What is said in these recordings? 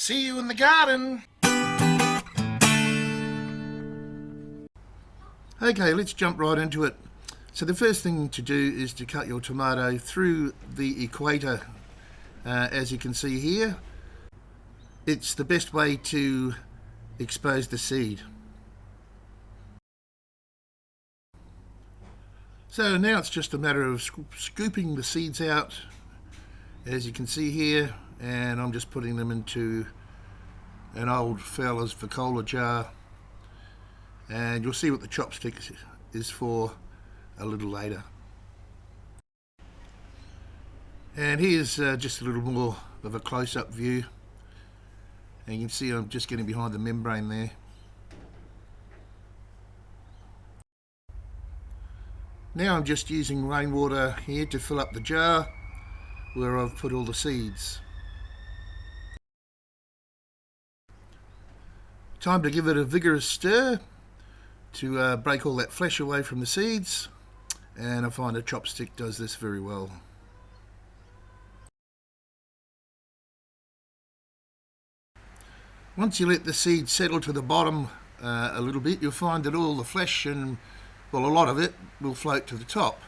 See you in the garden. Okay, let's jump right into it. So the first thing to do is to cut your tomato through the equator, as you can see here. It's the best way to expose the seed. So now it's just a matter of scooping the seeds out, as you can see here, and I'm just putting them into an old Fowler's Vicola jar, and you'll see what the chopstick is for a little later. And here's just a little more of a close-up view, and you can see I'm just getting behind the membrane there. Now I'm just using rainwater here to fill up the jar where I've put all the seeds. Time to give it a vigorous stir to break all that flesh away from the seeds, and I find a chopstick does this very well. Once you let the seed settle to the bottom a little bit, you'll find that all the flesh, and well, a lot of it, will float to the top,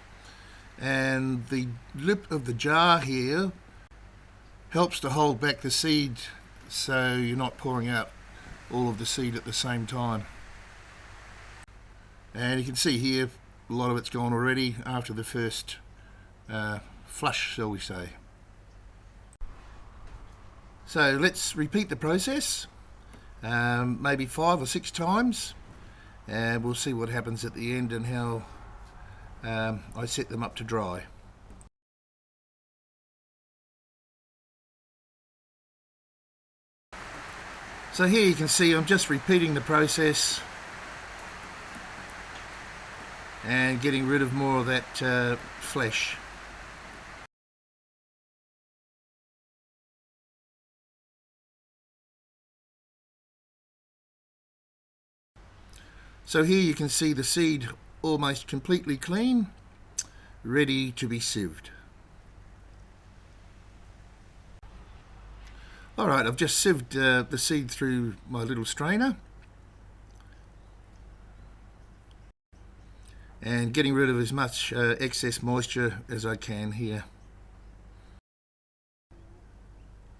and the lip of the jar here helps to hold back the seed so you're not pouring out all of the seed at the same time. And you can see here a lot of it's gone already after the first flush, shall we say. So let's repeat the process maybe 5 or 6 times, and we'll see what happens at the end and how I set them up to dry. So here you can see I'm just repeating the process and getting rid of more of that flesh. So here you can see the seed almost completely clean, ready to be sieved. Alright, I've just sieved the seed through my little strainer and getting rid of as much excess moisture as I can here.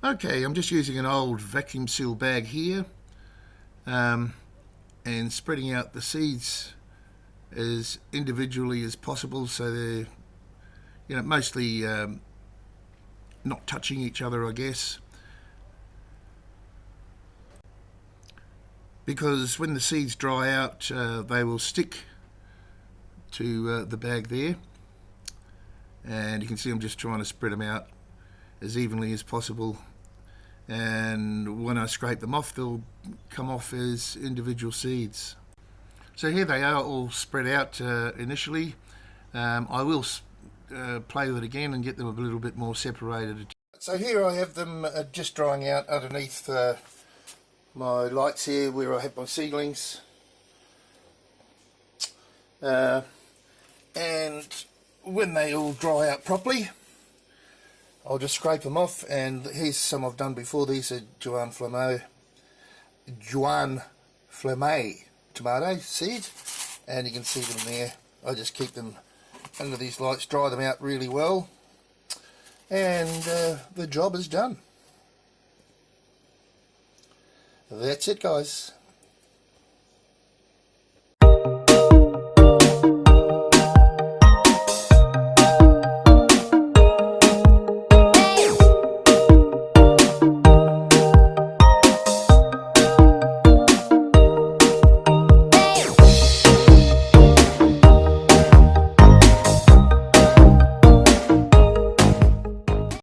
Okay, I'm just using an old vacuum seal bag here and spreading out the seeds as individually as possible, so they're mostly not touching each other, I guess, because when the seeds dry out they will stick to the bag there, and you can see I'm just trying to spread them out as evenly as possible, and when I scrape them off they'll come off as individual seeds. So here they are all spread out initially. I will play with it again and get them a little bit more separated. So here I have them just drying out underneath my lights here where I have my seedlings. And when they all dry out properly, I'll just scrape them off, and here's some I've done before. These are Juan Flamme tomato seeds, and you can see them there. I just keep them under these lights, dry them out really well, and the job is done. That's it, guys.